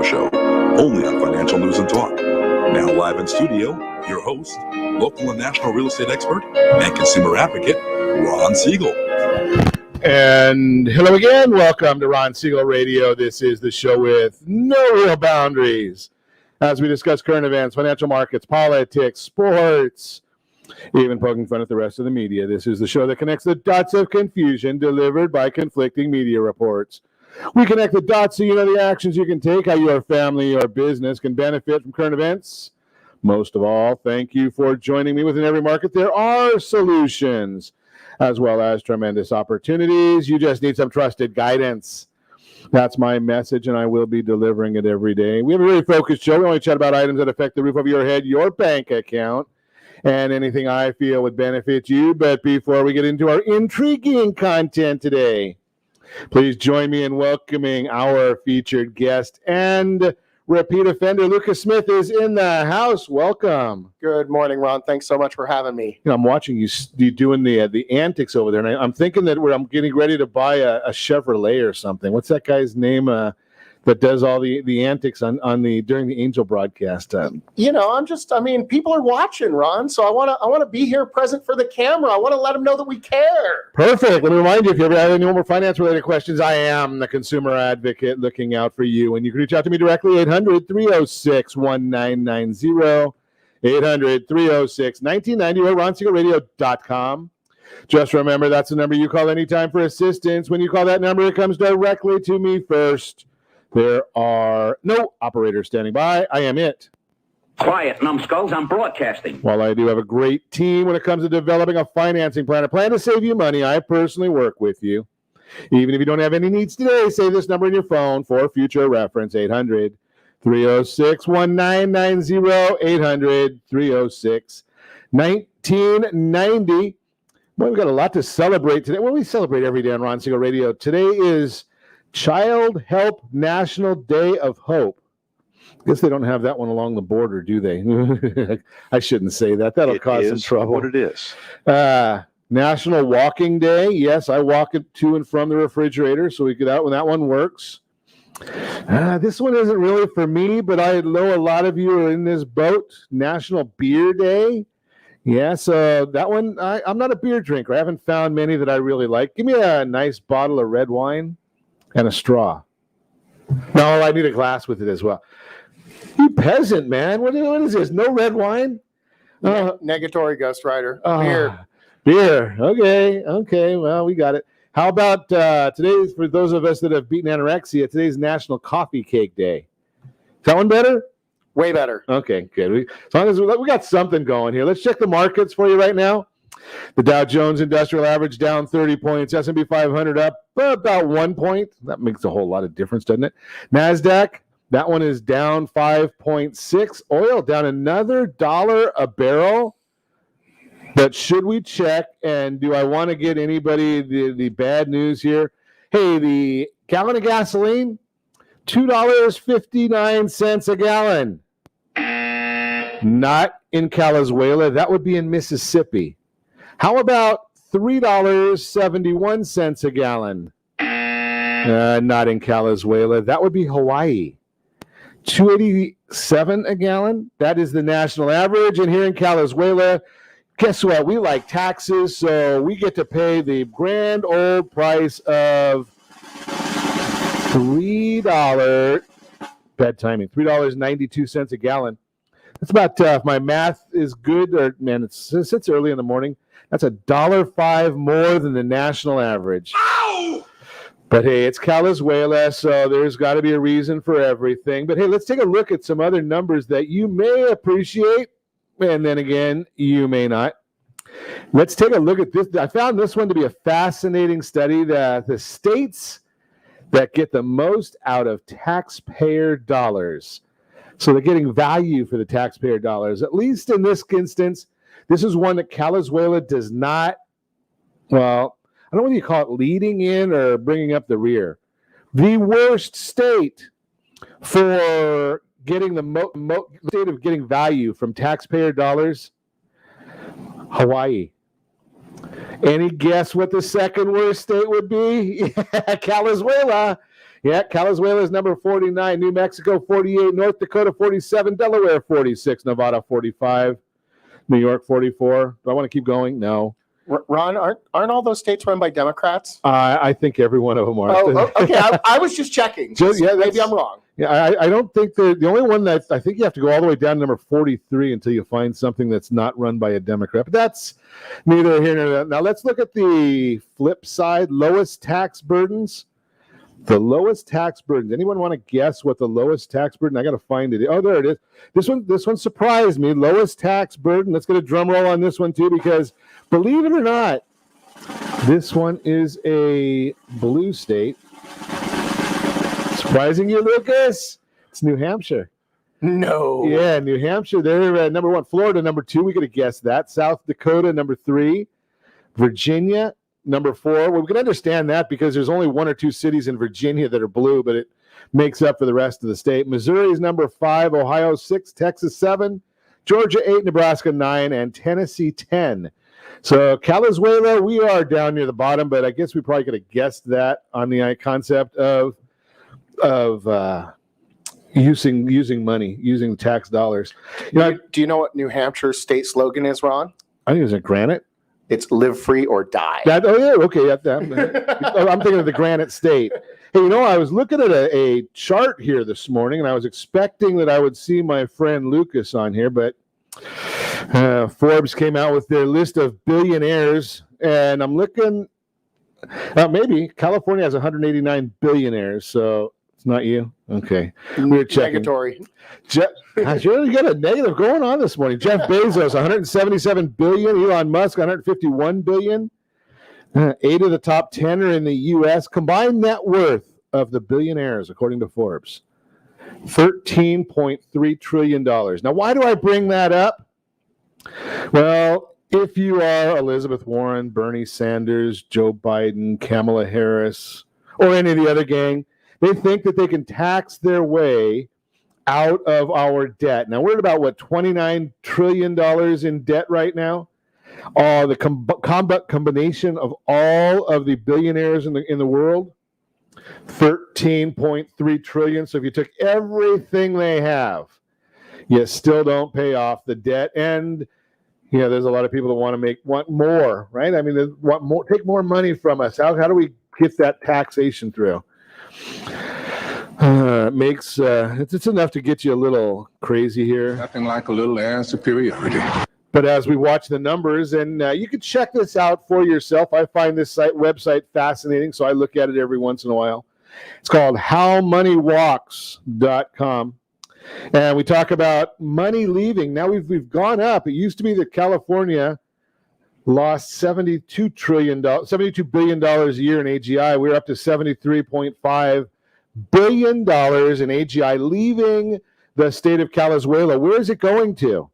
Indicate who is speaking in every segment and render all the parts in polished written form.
Speaker 1: radio show, only on Financial News and Talk. Now live in studio, your host, local and national real estate expert and consumer advocate, Ron Siegel.
Speaker 2: And hello again. Welcome to Ron Siegel Radio. This is the show with no real boundaries as we discuss current events, financial markets, politics, sports, even poking fun at the rest of the media. This is the show that connects the dots of confusion delivered by conflicting media reports. We connect the dots so you know the actions you can take, how your family or business can benefit from current events. Most of all, thank you for joining me. Within every market, there are solutions as well as tremendous opportunities. You just need some trusted guidance. That's my message, and I will be delivering it every day. We have a very focused show. We only chat about items that affect the roof over your head, your bank account, and anything I feel would benefit you. But before we get into our intriguing content today, please join me in welcoming our featured guest and repeat offender. Lucas Smith is in the house. Welcome.
Speaker 3: Good morning, Ron. Thanks so much for having me.
Speaker 2: You know, I'm watching you doing the antics over there, and I'm thinking that I'm getting ready to buy a Chevrolet or something. What's that guy's name that does all the antics on the during the Angel broadcast?
Speaker 3: People are watching, Ron, so I want to be here present for the camera. I want to let them know that we care.
Speaker 2: Perfect. Let me remind you, if you ever have any more finance-related questions, I am the consumer advocate looking out for you. And you can reach out to me directly, 800-306-1990, 800-306-1990, or RonSiegelRadio.com. Just remember, that's the number you call anytime for assistance. When you call that number, it comes directly to me first. There are no operators standing by. I am it.
Speaker 4: Quiet, numbskulls. I'm broadcasting.
Speaker 2: While I do have a great team when it comes to developing a financing plan, a plan to save you money, I personally work with you. Even if you don't have any needs today, save this number in your phone for future reference, 800-306-1990, 800-306-1990. Well, we've got a lot to celebrate today. Well, we celebrate every day on Ron Siegel Radio. Today is Child Help National Day of Hope. I guess they don't have that one along the border, do they? I shouldn't say that. That'll cause some trouble.
Speaker 1: What it is.
Speaker 2: National Walking Day. Yes, I walk it to and from the refrigerator, so we get out when that one works. This one isn't really for me, but I know a lot of you are in this boat. National Beer Day. Yeah, so that one, I'm not a beer drinker. I haven't found many that I really like. Give me a nice bottle of red wine and a straw. No, I need a glass with it as well. You peasant, man. What is this? No red wine?
Speaker 3: Negatory, Ghost Rider.
Speaker 2: Beer. Okay. Well, we got it. How about today, for those of us that have beaten anorexia, today's National Coffee Cake Day. Is that one better?
Speaker 3: Way better.
Speaker 2: Okay, good. As long as we got something going here. Let's check the markets for you right now. The Dow Jones Industrial Average down 30 points. S&P 500 up about 1 point. That makes a whole lot of difference, doesn't it? NASDAQ, that one is down 5.6. Oil down another $1 a barrel. But should we check, and do I want to get anybody the bad news here? Hey, the gallon of gasoline, $2.59 a gallon. Not in Calizuela. That would be in Mississippi. How about $3.71 a gallon? Not in Calizuela. That would be Hawaii. $2.87 a gallon. That is the national average. And here in Calizuela, guess what? We like taxes, so we get to pay the grand old price of $3. Bad timing. $3.92 a gallon. That's about, if my math is good, or man, it's early in the morning. That's $1.05 more than the national average. Ow! But hey, it's Calizuela, so there's got to be a reason for everything. But hey, let's take a look at some other numbers that you may appreciate, and then again, you may not. Let's take a look at this. I found this one to be a fascinating study, that the states that get the most out of taxpayer dollars. So they're getting value for the taxpayer dollars. At least in this instance, this is one that Calizuela does not, well, I don't know whether you call it leading in or bringing up the rear. The worst state for getting the state of getting value from taxpayer dollars, Hawaii. Any guess what the second worst state would be? Calizuela. Yeah, Calizuela is number 49, New Mexico 48, North Dakota 47, Delaware 46, Nevada 45, New York 44. Do I want to keep going? No.
Speaker 3: Ron, aren't all those states run by Democrats?
Speaker 2: I think every one of them are.
Speaker 3: Oh, okay. I was just checking. Maybe I'm wrong.
Speaker 2: Yeah, I don't think the only one that I think you have to go all the way down to number 43 until you find something that's not run by a Democrat. But that's neither here nor there. Now let's look at the flip side, lowest tax burdens. The lowest tax burdens. Anyone want to guess what the lowest tax burden? I got to find it. Oh, there it is. This one surprised me. Lowest tax burden. Let's get a drum roll on this one too, because believe it or not, this one is a blue state. Surprising you, Lucas? It's New Hampshire.
Speaker 3: No.
Speaker 2: Yeah, New Hampshire. They're number 1. Florida, number 2. We could have guessed that. South Dakota, number 3. Virginia, number 4. Well, we can understand that because there's only 1 or 2 cities in Virginia that are blue, but it makes up for the rest of the state. Missouri is number 5. Ohio, 6. Texas, 7. Georgia, 8. Nebraska, 9. And Tennessee, 10. So Calizuela, we are down near the bottom, but I guess we probably could have guessed that on the concept of using money, using tax dollars.
Speaker 3: Do you know what New Hampshire's state slogan is, Ron?
Speaker 2: I think it's a granite.
Speaker 3: It's live free or die.
Speaker 2: I'm thinking of the granite state. Hey, I was looking at a chart here this morning, and I was expecting that I would see my friend Lucas on here, but Forbes came out with their list of billionaires, and I'm looking. Maybe California has 189 billionaires, so it's not you. Okay, we're checking.
Speaker 3: Negatory.
Speaker 2: Gosh, you got a negative going on this morning. Jeff Bezos, 177 billion. Elon Musk, 151 billion. 8 of the top 10 are in the U.S. Combined net worth of the billionaires, according to Forbes, $13.3 trillion. Now, why do I bring that up? Well, if you are Elizabeth Warren, Bernie Sanders, Joe Biden, Kamala Harris, or any of the other gang, they think that they can tax their way out of our debt. Now, we're at about, $29 trillion in debt right now? The combination of all of the billionaires in the world, 13.3 trillion. So if you took everything they have, you still don't pay off the debt. And there's a lot of people that want more, right? I mean, they want more, take more money from us. How do we get that taxation through? It's enough to get you a little crazy here.
Speaker 5: Nothing like a little air superiority.
Speaker 2: But as we watch the numbers, and you can check this out for yourself. I find this website fascinating, so I look at it every once in a while. It's called howmoneywalks.com. And we talk about money leaving. Now we've gone up. It used to be that California lost $72 billion a year in AGI. We're up to $73.5 billion in AGI leaving the state of Calizuela. Where is it going to?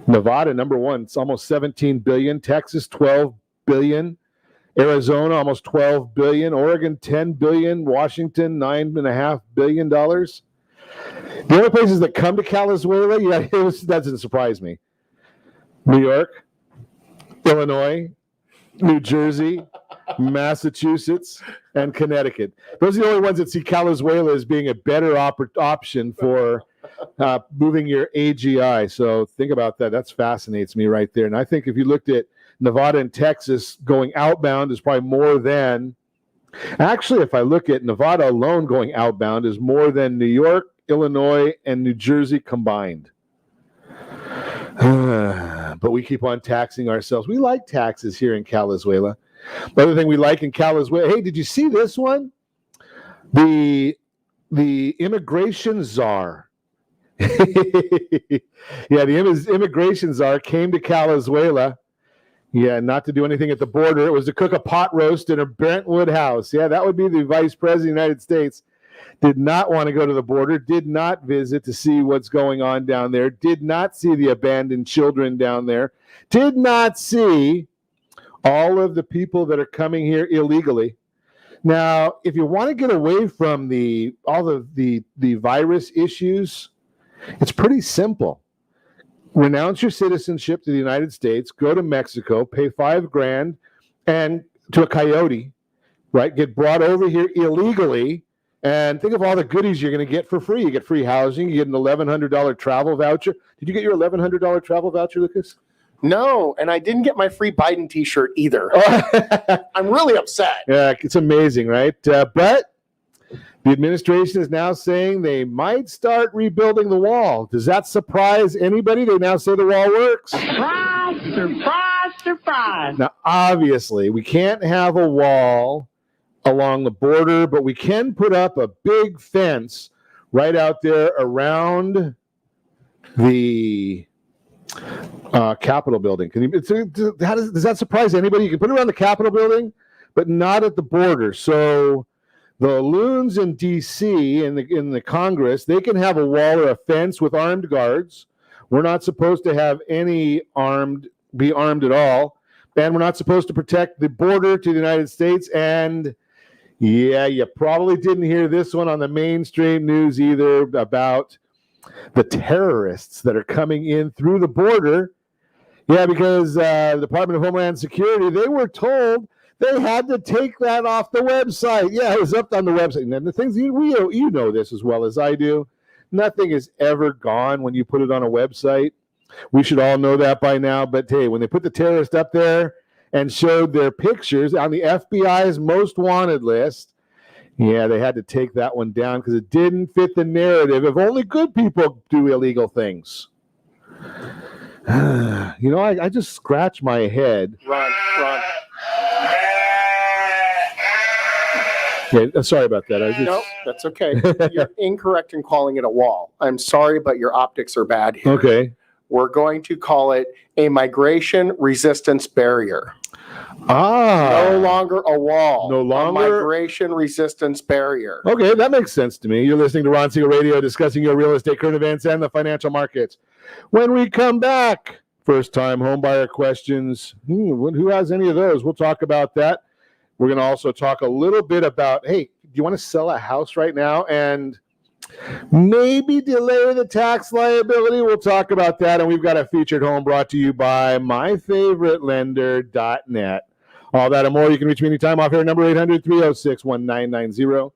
Speaker 2: Nevada, number 1, it's almost 17 billion. Texas, 12 billion. Arizona, almost 12 billion. Oregon, 10 billion. Washington, $9.5 billion. The only places that come to Calizuela, that doesn't surprise me. New York, Illinois, New Jersey, Massachusetts, and Connecticut. Those are the only ones that see Calizuela as being a better option for moving your AGI. So think about that. That fascinates me right there. And I think if you looked at Nevada and Texas going outbound is probably more than, actually, if I look at Nevada alone going outbound is more than New York, Illinois, and New Jersey combined. But we keep on taxing ourselves. We like taxes here in Calizuela. The other thing we like in Calizuela, hey, did you see this one? The immigration czar. The immigration czar came to Calizuela. Not to do anything at the border. It was to cook a pot roast in a Brentwood house. That would be the vice president of the United States. Did not want to go to the border, did not visit to see what's going on down there, did not see the abandoned children down there, did not see all of the people that are coming here illegally. Now, if you want to get away from all of the virus issues, it's pretty simple. Renounce your citizenship to the United States, go to Mexico, pay $5,000 and to a coyote, right, get brought over here illegally. And think of all the goodies you're going to get for free. You get free housing. You get an $1,100 travel voucher. Did you get your $1,100 travel voucher, Lucas?
Speaker 3: No, and I didn't get my free Biden T-shirt either. I'm really upset.
Speaker 2: Yeah, it's amazing, right? But the administration is now saying they might start rebuilding the wall. Does that surprise anybody? They now say the wall works.
Speaker 6: Surprise, surprise, surprise.
Speaker 2: Now, obviously, we can't have a wall along the border, but we can put up a big fence right out there around the Capitol building. Does that surprise anybody? You can put it around the Capitol building, but not at the border. So the loons in D.C. in the Congress, they can have a wall or a fence with armed guards. We're not supposed to have any be armed at all, and we're not supposed to protect the border to the United States. And yeah, you probably didn't hear this one on the mainstream news either about the terrorists that are coming in through the border. Yeah, because the Department of Homeland Security, they were told they had to take that off the website. Yeah, it was up on the website. And the things, you know this as well as I do. Nothing is ever gone when you put it on a website. We should all know that by now. But hey, when they put the terrorist up there and showed their pictures on the FBI's most wanted list, yeah, they had to take that one down because it didn't fit the narrative of only good people do illegal things. I just scratch my head.
Speaker 3: Ron.
Speaker 2: Okay, sorry about that.
Speaker 3: No, that's okay. You're incorrect in calling it a wall. I'm sorry, but your optics are bad here.
Speaker 2: Okay.
Speaker 3: We're going to call it a migration resistance barrier. No longer a wall.
Speaker 2: No longer
Speaker 3: a migration resistance barrier.
Speaker 2: Okay, that makes sense to me. You're listening to Ron Siegel Radio, discussing your real estate, current events, and the financial markets. When we come back, first-time homebuyer questions. Who has any of those? We'll talk about that. We're going to also talk a little bit about, hey, do you want to sell a house right now and maybe delay the tax liability? We'll talk about that. And we've got a featured home brought to you by myfavoritelender.net. All that and more. You can reach me anytime off here. Number 800-306-1990.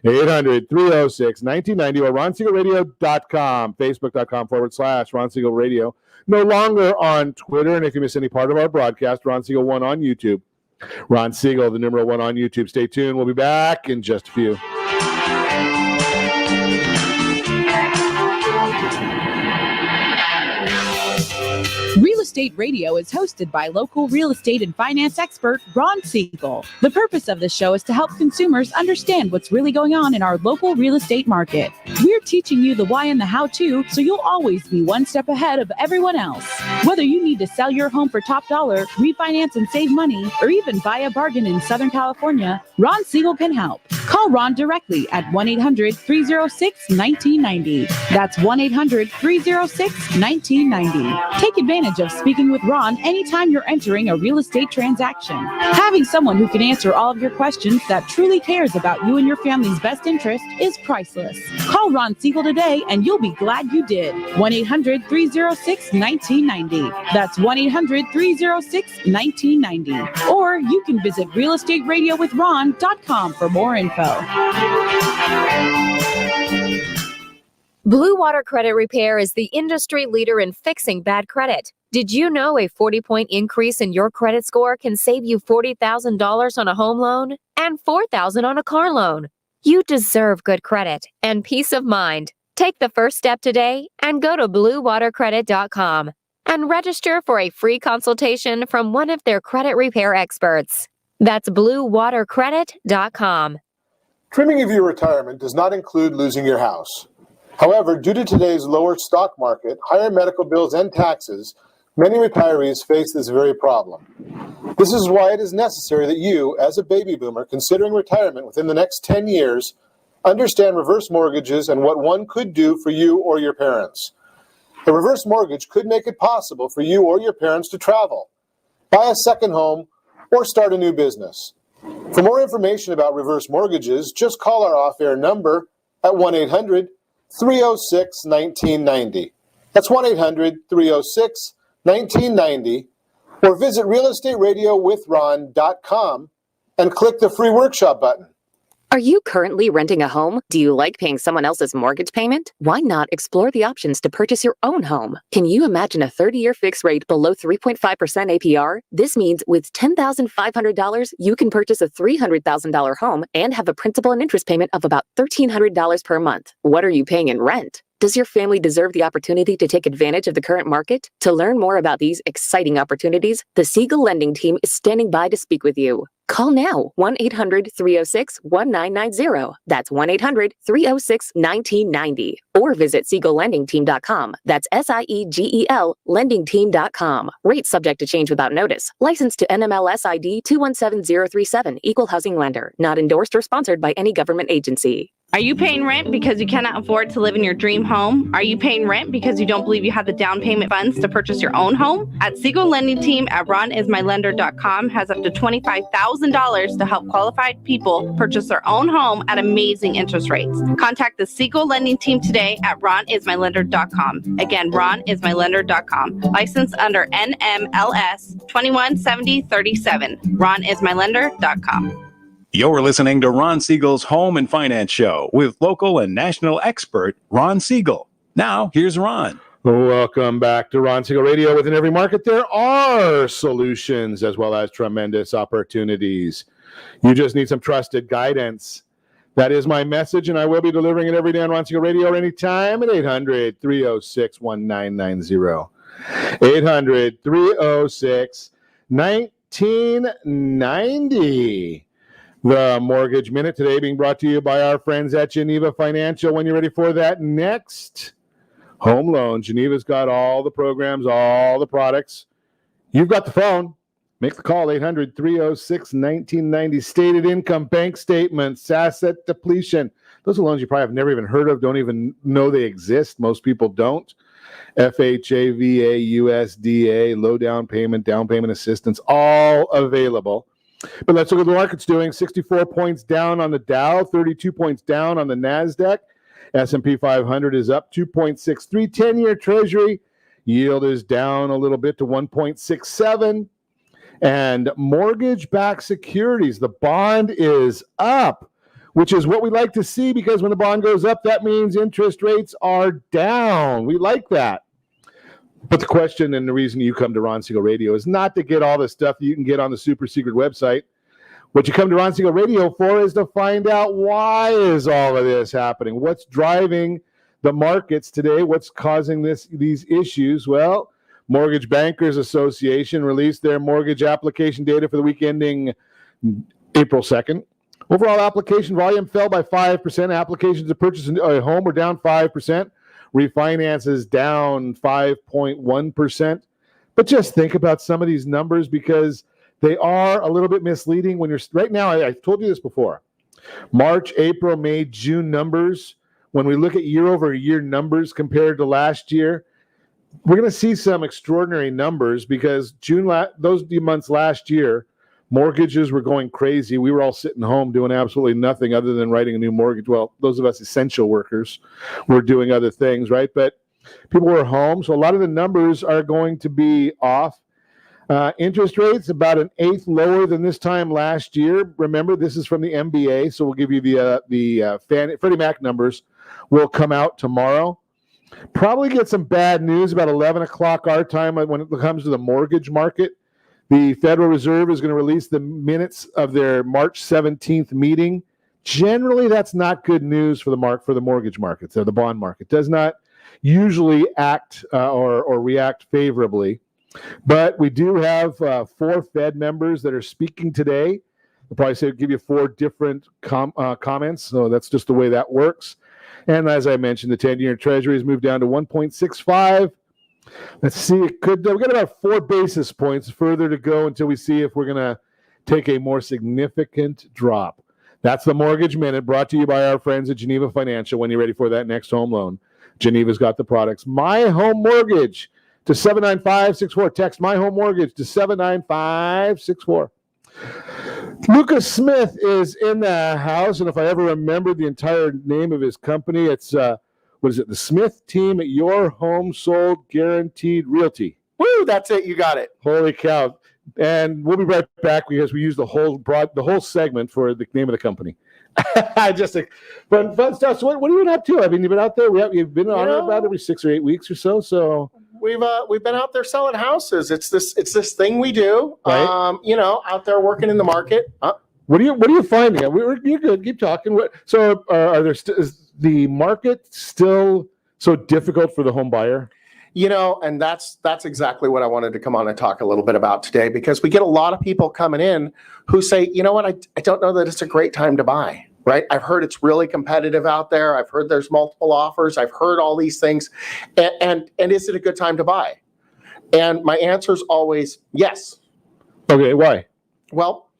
Speaker 2: 800-306-1990 or RonSiegelRadio.com. Facebook.com/Ron Siegel Radio. No longer on Twitter. And if you miss any part of our broadcast, Ron Siegel 1 on YouTube. Ron Siegel, the number 1 on YouTube. Stay tuned. We'll be back in just a few.
Speaker 7: Real Estate Radio is hosted by local real estate and finance expert Ron Siegel. The purpose of this show is to help consumers understand what's really going on in our local real estate market. We're teaching you the why and the how-to, so you'll always be one step ahead of everyone else. Whether you need to sell your home for top dollar, refinance and save money, or even buy a bargain in Southern California, Ron Siegel can help. Call Ron directly at 1-800-306-1990. That's 1-800-306-1990. Take advantage of speaking with Ron anytime you're entering a real estate transaction. Having someone who can answer all of your questions that truly cares about you and your family's best interest is priceless. Call Ron Siegel today and you'll be glad you did. 1-800-306-1990. That's 1-800-306-1990. Or you can visit realestateradio.com for more info.
Speaker 8: Blue Water Credit Repair is the industry leader in fixing bad credit. Did you know a 40-point increase in your credit score can save you $40,000 on a home loan and $4,000 on a car loan? You deserve good credit and peace of mind. Take the first step today and go to bluewatercredit.com and register for a free consultation from one of their credit repair experts. That's bluewatercredit.com.
Speaker 9: Trimming of your retirement does not include losing your house. However, due to today's lower stock market, higher medical bills, and taxes, many retirees face this very problem. This is why it is necessary that you, as a baby boomer considering retirement within the next 10 years, understand reverse mortgages and what one could do for you or your parents. A reverse mortgage could make it possible for you or your parents to travel, buy a second home, or start a new business. For more information about reverse mortgages, just call our off-air number at 1-800-306-1990. That's 1-800-306-1990, or visit realestateradio.com and click the free workshop button.
Speaker 10: Are you currently renting a home? Do you like paying someone else's mortgage payment? Why not explore the options to purchase your own home? Can you imagine a 30-year fixed rate below 3.5% APR? This means with $10,500, you can purchase a $300,000 home and have a principal and interest payment of about $1,300 per month. What are you paying in rent? Does your family deserve the opportunity to take advantage of the current market? To learn more about these exciting opportunities, the Siegel Lending Team is standing by to speak with you. Call now, 1-800-306-1990. That's 1-800-306-1990. Or visit SiegelLendingTeam.com. That's SIEGEL LendingTeam.com. Rates subject to change without notice. Licensed to NMLS ID 217037. Equal housing lender. Not endorsed or sponsored by any government agency.
Speaker 11: Are you paying rent because you cannot afford to live in your dream home? Are you paying rent because you don't believe you have the down payment funds to purchase your own home? At Siegel Lending Team at ronismylender.com has up to $25,000 to help qualified people purchase their own home at amazing interest rates. Contact the Siegel Lending Team today at ronismylender.com. Again, ronismylender.com. Licensed under NMLS 217037. ronismylender.com.
Speaker 12: You're listening to Ron Siegel's Home and Finance Show with local and national expert Ron Siegel. Now, here's Ron.
Speaker 2: Welcome back to Ron Siegel Radio. Within every market, there are solutions as well as tremendous opportunities. You just need some trusted guidance. That is my message, and I will be delivering it every day on Ron Siegel Radio or anytime at 800-306-1990. 800-306-1990. The Mortgage Minute today being brought to you by our friends at Geneva Financial. When you're ready for that next home loan, Geneva's got all the programs, all the products. You've got the phone. Make the call, 800-306-1990. Stated income, bank statements, asset depletion. Those are loans you probably have never even heard of, don't even know they exist. Most people don't. FHA, VA, USDA, low down payment assistance, all available. But let's look at what the market's doing. 64 points down on the Dow, 32 points down on the NASDAQ. S&P 500 is up 2.63. 10-year Treasury yield is down a little bit to 1.67. And mortgage-backed securities, the bond is up, which is what we like to see, because when the bond goes up, that means interest rates are down. We like that. But the question and the reason you come to Ron Siegel Radio is not to get all the stuff you can get on the super secret website. What you come to Ron Siegel Radio for is to find out, why is all of this happening? What's driving the markets today? What's causing these issues? Well, Mortgage Bankers Association released their mortgage application data for the week ending April 2nd. Overall application volume fell by 5%. Applications to purchase a home were down 5%. Refinances down 5.1%. But just think about some of these numbers, because they are a little bit misleading. When you're right now, I've told you this before. March, April, May, June numbers, when we look at year over year numbers compared to last year, we're going to see some extraordinary numbers, because those months last year, mortgages were going crazy. We were all sitting home doing absolutely nothing other than writing a new mortgage. Well, those of us essential workers were doing other things, right? But people were home, so a lot of the numbers are going to be off. Interest rates about an eighth lower than this time last year. Remember, this is from the MBA, so we'll give you the Freddie Mac numbers will come out tomorrow. Probably get some bad news about 11 o'clock our time when it comes to the mortgage market. The Federal Reserve is going to release the minutes of their March 17th meeting. Generally, that's not good news for the mortgage market. So the bond market does not usually act or react favorably. But we do have 4 Fed members that are speaking today. They'll probably give you 4 different comments. So that's just the way that works. And as I mentioned, the 10-year Treasury has moved down to 1.65. Let's see. We've got about 4 basis points further to go until we see if we're going to take a more significant drop. That's the Mortgage Minute, brought to you by our friends at Geneva Financial. When you're ready for that next home loan, Geneva's got the products. My Home Mortgage to 79564. Text My Home Mortgage to 79564. Lucas Smith is in the house, and if I ever remember the entire name of his company, it's the Smith Team at Your Home Sold Guaranteed Realty.
Speaker 3: Woo, that's it. You got it.
Speaker 2: Holy cow. And we'll be right back because we use the whole segment for the name of the company. Just like fun stuff. So what have you been up to? I mean, you've been out there. You've been on about every 6 or 8 weeks or so. So
Speaker 3: we've been out there selling houses. It's this thing we do.
Speaker 2: Right.
Speaker 3: Out there working in the market.
Speaker 2: What are you finding? You're good. Keep talking. So is the market still so difficult for the home buyer?
Speaker 3: And that's exactly what I wanted to come on and talk a little bit about today, because we get a lot of people coming in who say, you know what, I don't know that it's a great time to buy, right? I've heard it's really competitive out there. I've heard there's multiple offers. I've heard all these things. And is it a good time to buy? And my answer is always yes.
Speaker 2: Okay, why?
Speaker 3: Well,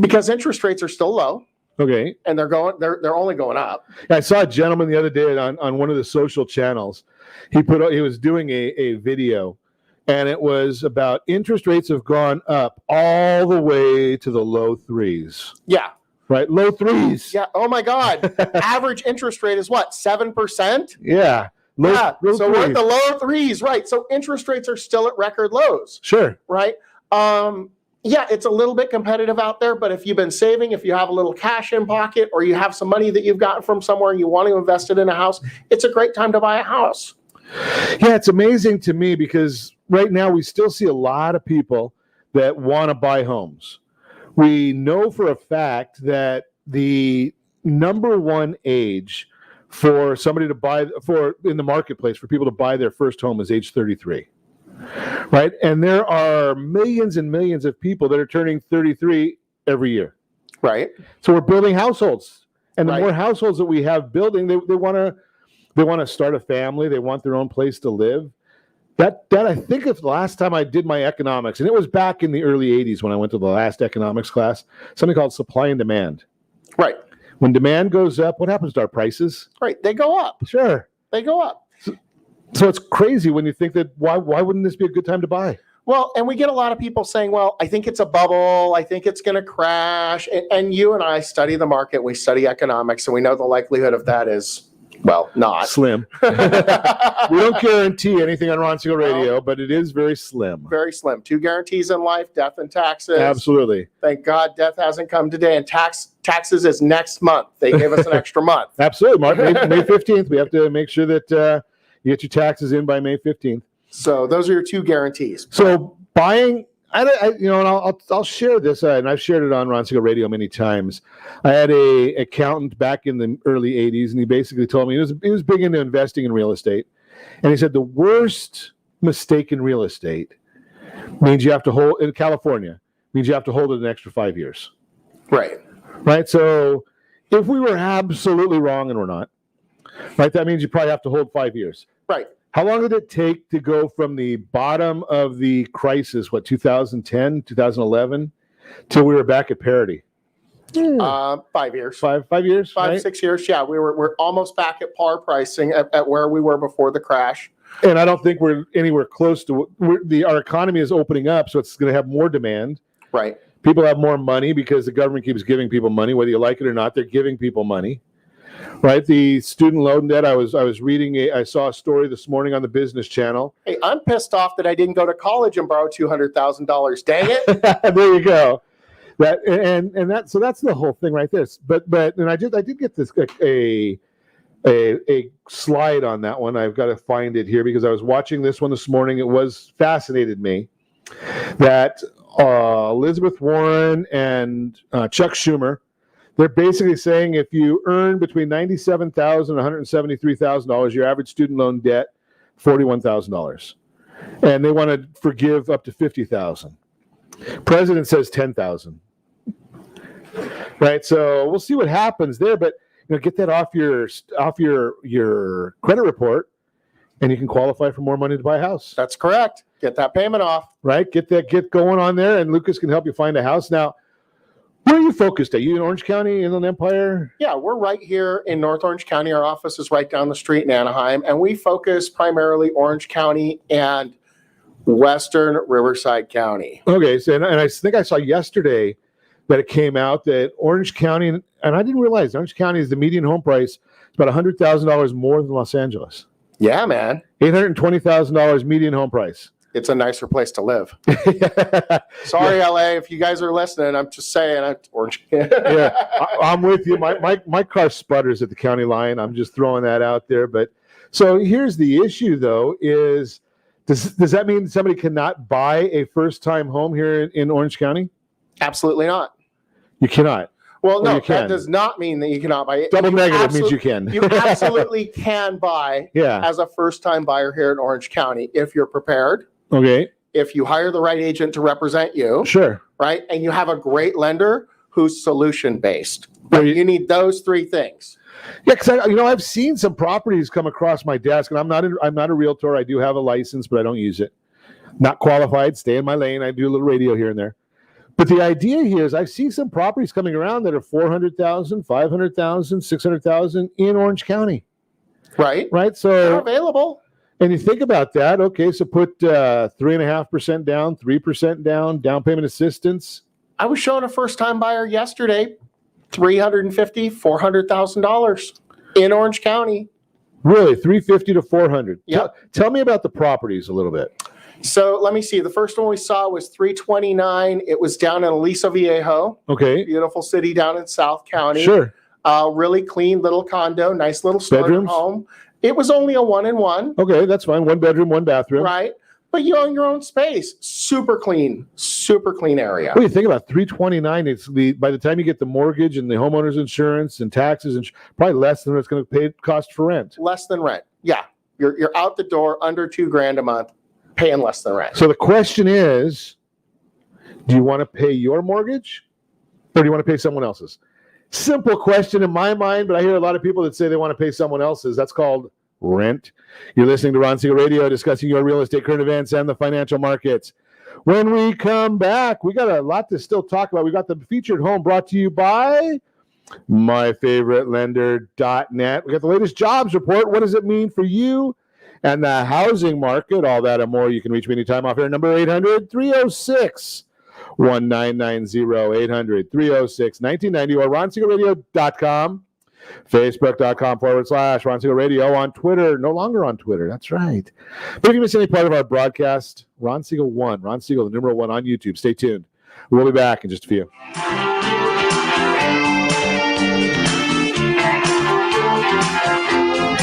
Speaker 3: because interest rates are still low.
Speaker 2: Okay.
Speaker 3: And they're only going up.
Speaker 2: I saw a gentleman the other day on one of the social channels. He was doing a video, and it was about interest rates have gone up all the way to the low threes.
Speaker 3: Yeah.
Speaker 2: Right? Low threes.
Speaker 3: Yeah. Oh my God. Average interest rate is what? 7%?
Speaker 2: Yeah.
Speaker 3: Low
Speaker 2: so
Speaker 3: we're at the low threes, right? So interest rates are still at record lows.
Speaker 2: Sure.
Speaker 3: Right? Yeah, it's a little bit competitive out there, but if you've been saving, if you have a little cash in pocket, or you have some money that you've gotten from somewhere and you want to invest it in a house, it's a great time to buy a house.
Speaker 2: Yeah, it's amazing to me because right now we still see a lot of people that want to buy homes. We know for a fact that the number one age for somebody to buy in the marketplace for people to buy their first home is age 33. Right. And there are millions and millions of people that are turning 33 every year.
Speaker 3: Right.
Speaker 2: So we're building households. And the
Speaker 3: Right.
Speaker 2: more households that we have building, they want to start a family. They want their own place to live. That I think of the last time I did my economics, and it was back in the early 80s when I went to the last economics class, something called supply and demand.
Speaker 3: Right.
Speaker 2: When demand goes up, what happens to our prices?
Speaker 3: Right. They go up.
Speaker 2: Sure.
Speaker 3: They go up.
Speaker 2: So it's crazy when you think that why wouldn't this be a good time to buy?
Speaker 3: Well, and we get a lot of people saying, well, I think it's a bubble. I think it's going to crash. And you and I study the market. We study economics, and we know the likelihood of that is, well, not.
Speaker 2: Slim. We don't guarantee anything on Ron Siegel Radio, but it is very slim.
Speaker 3: Very slim. 2 guarantees in life, death and taxes.
Speaker 2: Absolutely.
Speaker 3: Thank God death hasn't come today, and taxes is next month. They gave us an extra month.
Speaker 2: Absolutely, Mark. May 15th. We have to make sure that you get your taxes in by May 15th.
Speaker 3: So those are your 2 guarantees.
Speaker 2: So buying, and I'll share this, and I've shared it on Ron Siegel Radio many times. I had a accountant back in the early 80s, and he basically told me he was big into investing in real estate. And he said the worst mistake in real estate means you have to hold, in California, means you have to hold it an extra 5 years.
Speaker 3: Right.
Speaker 2: Right. So if we were absolutely wrong, and we're not, right, that means you probably have to hold 5 years.
Speaker 3: Right.
Speaker 2: How long did it take to go from the bottom of the crisis, 2010, 2011, till we were back at parity?
Speaker 3: 5 years.
Speaker 2: 5 years?
Speaker 3: 5,
Speaker 2: right?
Speaker 3: 6 years. Yeah, we're almost back at par pricing at where we were before the crash.
Speaker 2: And I don't think we're anywhere close to our economy is opening up, so it's going to have more demand.
Speaker 3: Right.
Speaker 2: People have more money because the government keeps giving people money, whether you like it or not. They're giving people money. Right, the student loan debt. I was reading. I saw a story this morning on the Business Channel.
Speaker 3: Hey, I'm pissed off that I didn't go to college and borrow $200,000. Dang it!
Speaker 2: There you go. So that's the whole thing right there. But I did get this a slide on that one. I've got to find it here because I was watching this one this morning. It was fascinated me that Elizabeth Warren and Chuck Schumer. They're basically saying if you earn between $97,000 and $173,000, your average student loan debt, $41,000. And they want to forgive up to $50,000. President says $10,000. Right? So we'll see what happens there, but get that off your credit report and you can qualify for more money to buy a house.
Speaker 3: That's correct. Get that payment off.
Speaker 2: Right? Get going on there, and Lucas can help you find a house. Now, where are you focused at? You in Orange County, Inland Empire?
Speaker 3: Yeah, we're right here in North Orange County. Our office is right down the street in Anaheim, and we focus primarily Orange County and Western Riverside County.
Speaker 2: Okay, so and I think I saw yesterday that it came out that Orange County, and I didn't realize Orange County is the median home price is about $100,000 more than Los Angeles.
Speaker 3: Yeah, man.
Speaker 2: $820,000 median home price.
Speaker 3: it's a nicer place to live. Sorry, LA, if you guys are listening, I'm just saying.
Speaker 2: I'm with you. My car sputters at the county line. I'm just throwing that out there. But so here's the issue, though, is does that mean somebody cannot buy a first-time home here in Orange County?
Speaker 3: Absolutely not.
Speaker 2: You cannot.
Speaker 3: Well, no, that does not mean that you cannot buy it.
Speaker 2: Double negative means you can.
Speaker 3: You absolutely can buy as a first-time buyer here in Orange County if you're prepared.
Speaker 2: Okay.
Speaker 3: If you hire the right agent to represent you.
Speaker 2: Sure.
Speaker 3: Right? And you have a great lender who's solution-based. But you need those three things.
Speaker 2: Yeah, because I've seen some properties come across my desk, and I'm not a realtor. I do have a license, but I don't use it. Not qualified. Stay in my lane. I do a little radio here and there. But the idea here is I see some properties coming around that are $400,000, $500,000, $600,000 in Orange County.
Speaker 3: Right.
Speaker 2: So
Speaker 3: they're available.
Speaker 2: And you think about that. Okay, so put 3.5% down, 3% down payment assistance.
Speaker 3: I was showing a first-time buyer yesterday, $350,000, $400,000 in Orange County.
Speaker 2: Really, $350,000 to $400,000.
Speaker 3: Yeah.
Speaker 2: Tell me about the properties a little bit.
Speaker 3: So let me see. The first one we saw was $329,000. It was down in Aliso Viejo.
Speaker 2: Okay.
Speaker 3: Beautiful city down in South County.
Speaker 2: Sure.
Speaker 3: Really clean little condo, nice little starter
Speaker 2: Bedrooms?
Speaker 3: home. It was only a 1-in-1.
Speaker 2: Okay, that's fine. 1 bedroom, 1 bathroom.
Speaker 3: Right. But you own your own space. Super clean area.
Speaker 2: What do you think about $329,000? It's by the time you get the mortgage and the homeowner's insurance and taxes, and probably less than what it's going to cost for rent.
Speaker 3: Less than rent. Yeah. You're out the door under $2,000 a month, paying less than rent.
Speaker 2: So the question is, do you want to pay your mortgage or do you want to pay someone else's? Simple question in my mind, but I hear a lot of people that say they want to pay someone else's. That's called rent. You're listening to Ron Siegel Radio, discussing your real estate, current events, and the financial markets. When we come back, we got a lot to still talk about. We got the featured home brought to you by myfavoritelender.net. We got the latest jobs report. What does it mean for you and the housing market? All that and more. You can reach me anytime off here. Number 800-306-1990, 800-306-1990, or ronsiegelradio.com. Facebook.com/Ron Siegel Radio, on Twitter, no longer on Twitter. That's right. But if you miss any part of our broadcast, Ron Siegel 1, Ron Siegel, the number 1 on YouTube. Stay tuned. We'll be back in just a few.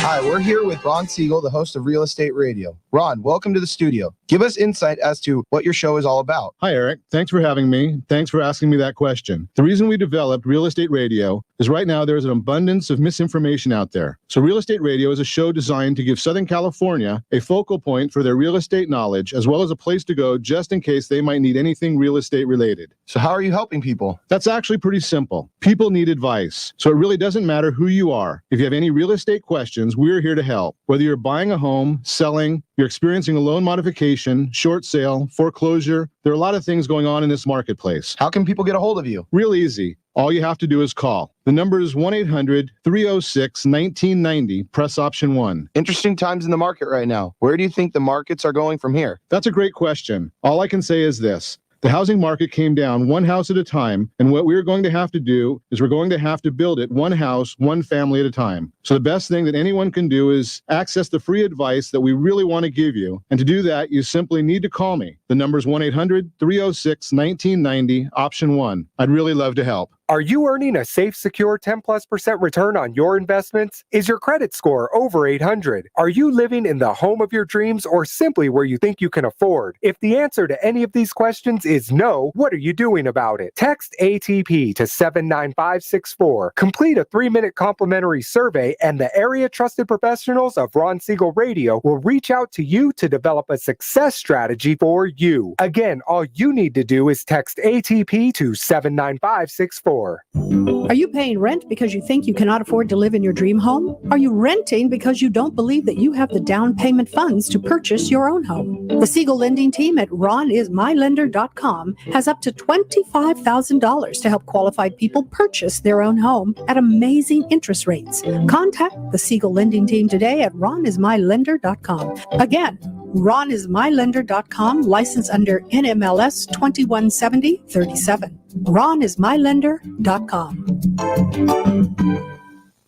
Speaker 13: Hi, we're here with Ron Siegel, the host of Real Estate Radio. Ron, welcome to the studio. Give us insight as to what your show is all about.
Speaker 2: Hi, Eric. Thanks for having me. Thanks for asking me that question. The reason we developed Real Estate Radio is right now there's an abundance of misinformation out there. So Real Estate Radio is a show designed to give Southern California a focal point for their real estate knowledge, as well as a place to go just in case they might need anything real estate related.
Speaker 13: So how are you helping people?
Speaker 2: That's actually pretty simple. People need advice. So it really doesn't matter who you are. If you have any real estate questions, we're here to help. Whether you're buying a home, selling, you're experiencing a loan modification, short sale, foreclosure, there are a lot of things going on in this marketplace.
Speaker 13: How can people get a hold of you?
Speaker 2: Real easy. All you have to do is call. The number is 1-800-306-1990. Press option 1.
Speaker 13: Interesting times in the market right now. Where do you think the markets are going from here?
Speaker 2: That's a great question. All I can say is this. The housing market came down one house at a time, and what we're going to have to do is we're going to have to build it one house, one family at a time. So the best thing that anyone can do is access the free advice that we really want to give you. And to do that, you simply need to call me. The number is 1-800-306-1990, option 1. I'd really love to help.
Speaker 14: Are you earning a safe, secure 10+% return on your investments? Is your credit score over 800? Are you living in the home of your dreams or simply where you think you can afford? If the answer to any of these questions is no, what are you doing about it? Text ATP to 79564. Complete a 3-minute complimentary survey and the area trusted professionals of Ron Siegel Radio will reach out to you to develop a success strategy for you. Again, all you need to do is text ATP to 79564.
Speaker 15: Are you paying rent because you think you cannot afford to live in your dream home? Are you renting because you don't believe that you have the down payment funds to purchase your own home? The Siegel lending team at ronismylender.com has up to $25,000 to help qualified people purchase their own home at amazing interest rates. Contact the Siegel lending team today at ronismylender.com. Again, ronismylender.com, license under NMLS 217037. ronismylender.com.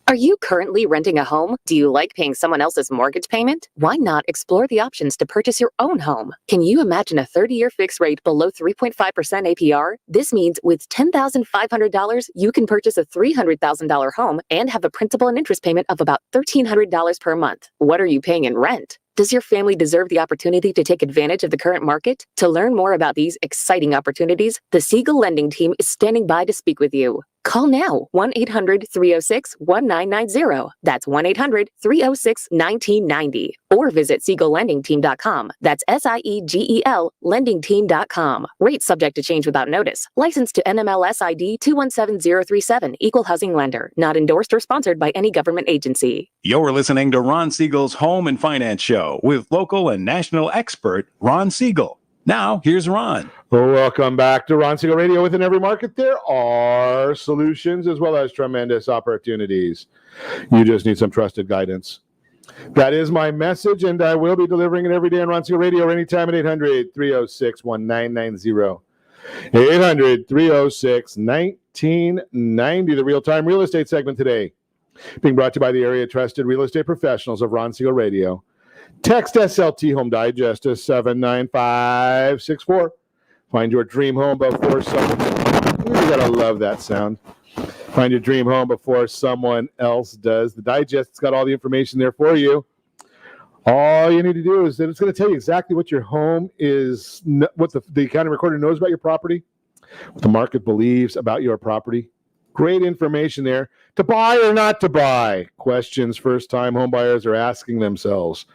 Speaker 10: Are you currently renting a home? Do you like paying someone else's mortgage payment? Why not explore the options to purchase your own home? Can you imagine a 30-year fixed rate below 3.5% APR? This means with $10,500, you can purchase a $300,000 home and have a principal and interest payment of about $1,300 per month. What are you paying in rent? Does your family deserve the opportunity to take advantage of the current market? To learn more about these exciting opportunities, the Siegel Lending Team is standing by to speak with you. Call now, 1-800-306-1990. That's 1-800-306-1990. Or visit SiegelLendingTeam.com. That's SIEGEL LendingTeam.com. Rates subject to change without notice. Licensed to NMLS ID 217037. Equal housing lender. Not endorsed or sponsored by any government agency.
Speaker 12: You're listening to Ron Siegel's Home and Finance Show with local and national expert Ron Siegel. Now, here's Ron.
Speaker 2: Welcome back to Ron Siegel Radio. Within every market, there are solutions as well as tremendous opportunities. You just need some trusted guidance. That is my message, and I will be delivering it every day on Ron Siegel Radio anytime at 800-306-1990. 800-306-1990, the real-time real estate segment today. Being brought to you by the area trusted real estate professionals of Ron Siegel Radio. Text SLT Home Digest to 79564. Find your dream home before someone... You gotta love that sound. Find your dream home before someone else does. The Digest's got all the information there for you. All you need to do is that it's going to tell you exactly what your home is, what the county recorder knows about your property, what the market believes about your property. Great information there. To buy or not to buy? Questions first-time home buyers are asking themselves.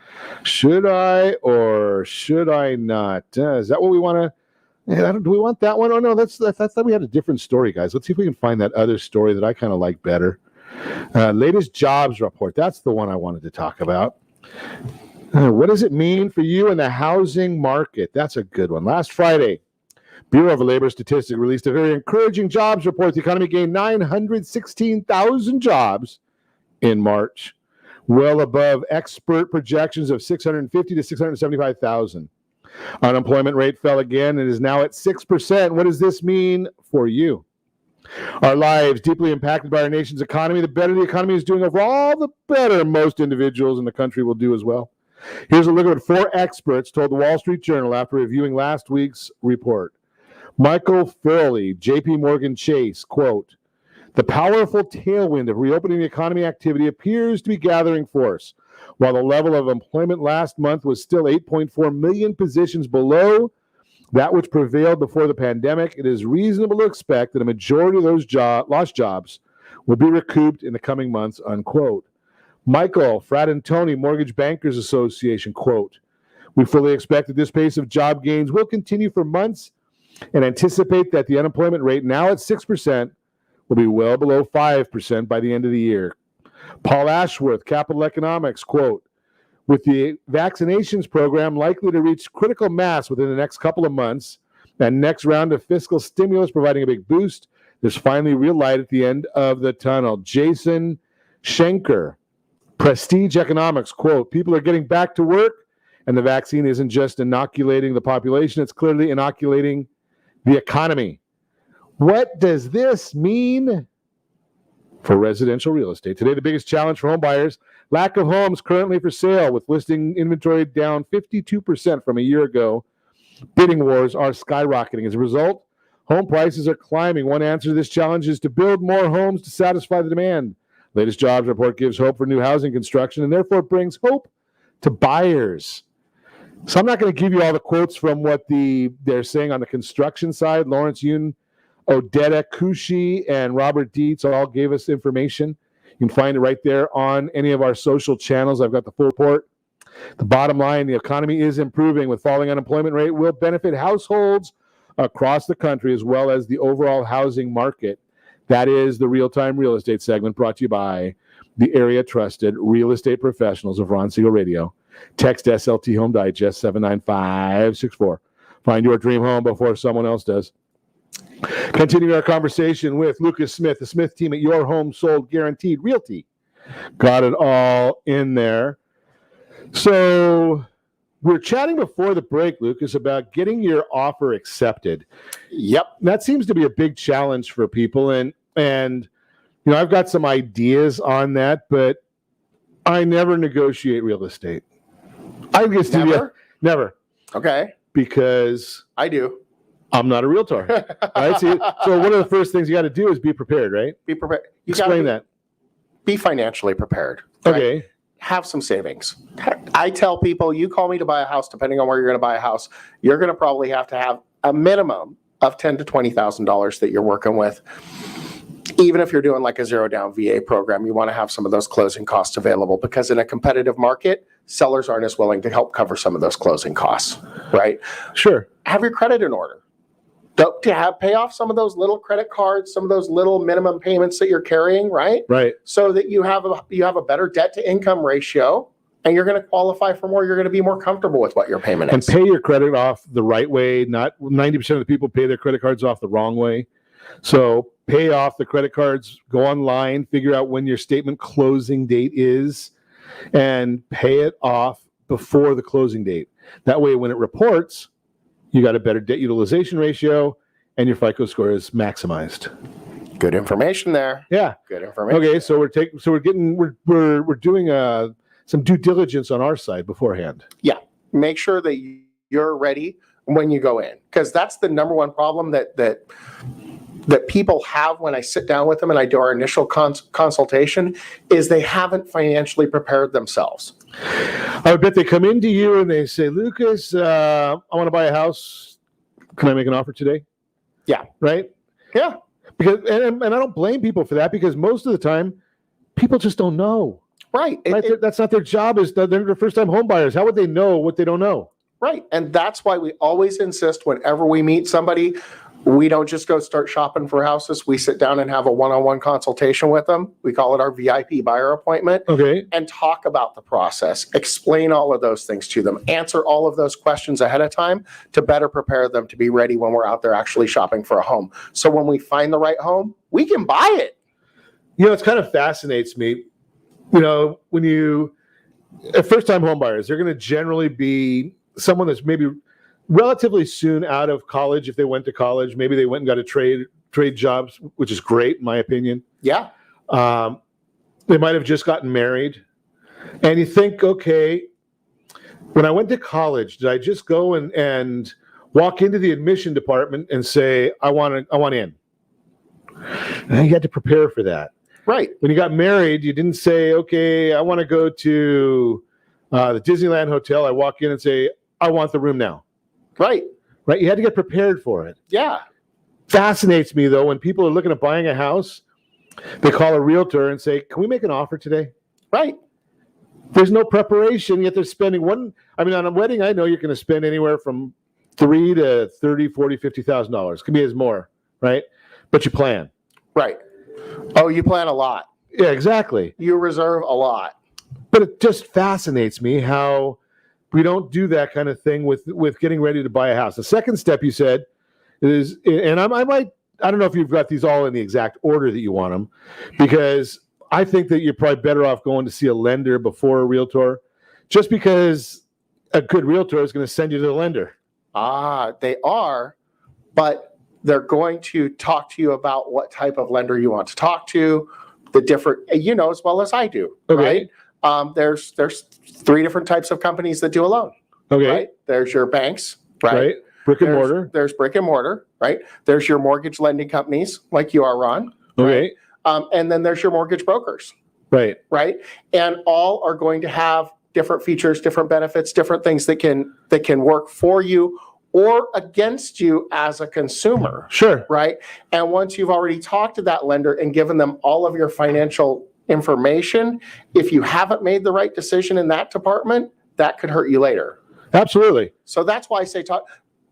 Speaker 2: Should I or should I not? Is that what we want to... do we want that one? Oh, no, that's we had a different story, guys. Let's see if we can find that other story that I kind of like better. Latest jobs report. That's the one I wanted to talk about. What does it mean for you in the housing market? That's a good one. Last Friday, Bureau of Labor Statistics released a very encouraging jobs report. The economy gained 916,000 jobs in March, well above expert projections of 650 to 675,000. Unemployment rate fell again and is now at 6%. What does this mean for you? Our lives deeply impacted by our nation's economy. The better the economy is doing overall, the better most individuals in the country will do as well. Here's a look at what 4 experts told the Wall Street Journal after reviewing last week's report. Michael Furley, J.P. Morgan Chase, quote, "The powerful tailwind of reopening the economy activity appears to be gathering force. While the level of employment last month was still 8.4 million positions below that which prevailed before the pandemic, it is reasonable to expect that a majority of those lost jobs will be recouped in the coming months," unquote. Michael Fratantoni, Mortgage Bankers Association, quote, "We fully expect that this pace of job gains will continue for months and anticipate that the unemployment rate, now at 6%, will be well below 5% by the end of the year." Paul Ashworth, Capital Economics, quote, "With the vaccinations program likely to reach critical mass within the next couple of months and next round of fiscal stimulus providing a big boost, there's finally real light at the end of the tunnel." Jason Schenker, Prestige Economics, quote, "People are getting back to work, and the vaccine isn't just inoculating the population, it's clearly inoculating the economy." What does this mean for residential real estate? Today, the biggest challenge for home buyers, lack of homes currently for sale, with listing inventory down 52% from a year ago. Bidding wars are skyrocketing. As a result, home prices are climbing. One answer to this challenge is to build more homes to satisfy the demand. Latest jobs report gives hope for new housing construction and therefore brings hope to buyers. So I'm not going to give you all the quotes from what they're saying on the construction side. Lawrence Yun, Odetta Kushi, and Robert Dietz all gave us information. You can find it right there on any of our social channels. I've got the full report. The bottom line, the economy is improving with falling unemployment rate will benefit households across the country as well as the overall housing market. That is the real-time real estate segment brought to you by the area trusted real estate professionals of Ron Siegel Radio. Text SLT Home Digest 79564. Find your dream home before someone else does. Continuing our conversation with Lucas Smith, the Smith team at Your Home Sold Guaranteed Realty. Got it all in there. So we're chatting before the break, Lucas, about getting your offer accepted. Yep. That seems to be a big challenge for people. And I've got some ideas on that, but I never negotiate real estate. I just never.
Speaker 3: Okay.
Speaker 2: Because
Speaker 3: I do.
Speaker 2: I'm not a realtor. Right? So one of the first things you got to do is be prepared, right?
Speaker 3: Be prepared.
Speaker 2: Explain that.
Speaker 3: Be financially prepared. Right? Okay. Have some savings. I tell people, you call me to buy a house, depending on where you're going to buy a house, you're going to probably have to have a minimum of $10,000 to $20,000 that you're working with. Even if you're doing like a zero down VA program, you want to have some of those closing costs available, because in a competitive market, sellers aren't as willing to help cover some of those closing costs, right?
Speaker 2: Sure.
Speaker 3: Have your credit in order. Pay off some of those little credit cards, some of those little minimum payments that you're carrying, right?
Speaker 2: Right.
Speaker 3: So that you have a better debt to income ratio, and you're going to qualify for more. You're going to be more comfortable with what your payment is.
Speaker 2: And pay your credit off the right way. Not 90% of the people pay their credit cards off the wrong way. So pay off the credit cards, go online, figure out when your statement closing date is, and pay it off before the closing date. That way, when it reports, you got a better debt utilization ratio, and your FICO score is maximized.
Speaker 3: Good information there.
Speaker 2: Yeah.
Speaker 3: Good information.
Speaker 2: Okay, so we're doing some due diligence on our side beforehand.
Speaker 3: Yeah. Make sure that you're ready when you go in, because that's the number one problem that people have when I sit down with them and I do our initial consultation, is they haven't financially prepared themselves.
Speaker 2: I bet they come into you and they say, Lucas, I want to buy a house. Can I make an offer today?
Speaker 3: Yeah.
Speaker 2: Right?
Speaker 3: Yeah.
Speaker 2: Because and I don't blame people for that, because most of the time people just don't know.
Speaker 3: Right.
Speaker 2: That's not their job. They're first-time home buyers. How would they know what they don't know?
Speaker 3: Right. And that's why we always insist, whenever we meet somebody, we don't just go start shopping for houses. We sit down and have a one-on-one consultation with them. We call it our VIP buyer appointment.
Speaker 2: Okay.
Speaker 3: And talk about the process, explain all of those things to them, answer all of those questions ahead of time to better prepare them to be ready when we're out there actually shopping for a home. So when we find the right home, we can buy it.
Speaker 2: It kind of fascinates me. When you first-time home buyers, they're going to generally be someone that's maybe relatively soon out of college. If they went to college, maybe they went and got a trade jobs, which is great in my opinion.
Speaker 3: Yeah.
Speaker 2: They might have just gotten married, and you think, okay, when I went to college, did I just go and walk into the admission department and say, I want in? And you had to prepare for that.
Speaker 3: Right.
Speaker 2: When you got married, you didn't say, okay, I want to go to the Disneyland Hotel. I walk in and say, I want the room now.
Speaker 3: Right.
Speaker 2: Right. You had to get prepared for it.
Speaker 3: Yeah.
Speaker 2: Fascinates me, though, when people are looking at buying a house, they call a realtor and say, can we make an offer today?
Speaker 3: Right.
Speaker 2: There's no preparation, yet they're spending on a wedding, I know you're going to spend anywhere from $3,000 to $30,000, $40,000, $50,000. Could be as more, right? But you plan.
Speaker 3: Right. Oh, you plan a lot.
Speaker 2: Yeah, exactly.
Speaker 3: You reserve a lot.
Speaker 2: But it just fascinates me how we don't do that kind of thing with getting ready to buy a house. The second step you said is, and I don't know if you've got these all in the exact order that you want them, because I think that you're probably better off going to see a lender before a realtor, just because a good realtor is going to send you to the lender.
Speaker 3: They are, but they're going to talk to you about what type of lender you want to talk to, the different, as well as I do,
Speaker 2: okay.
Speaker 3: Right? There's 3 different types of companies that do a loan.
Speaker 2: Okay.
Speaker 3: Right? There's your banks, right?
Speaker 2: Brick and mortar.
Speaker 3: There's brick and mortar, right? There's your mortgage lending companies like you are, Ron.
Speaker 2: Okay.
Speaker 3: Right? And then there's your mortgage brokers.
Speaker 2: Right.
Speaker 3: Right. And all are going to have different features, different benefits, different things that can work for you or against you as a consumer.
Speaker 2: Sure.
Speaker 3: Right. And once you've already talked to that lender and given them all of your financial information, if you haven't made the right decision in that department, that could hurt you later.
Speaker 2: Absolutely.
Speaker 3: So that's why I say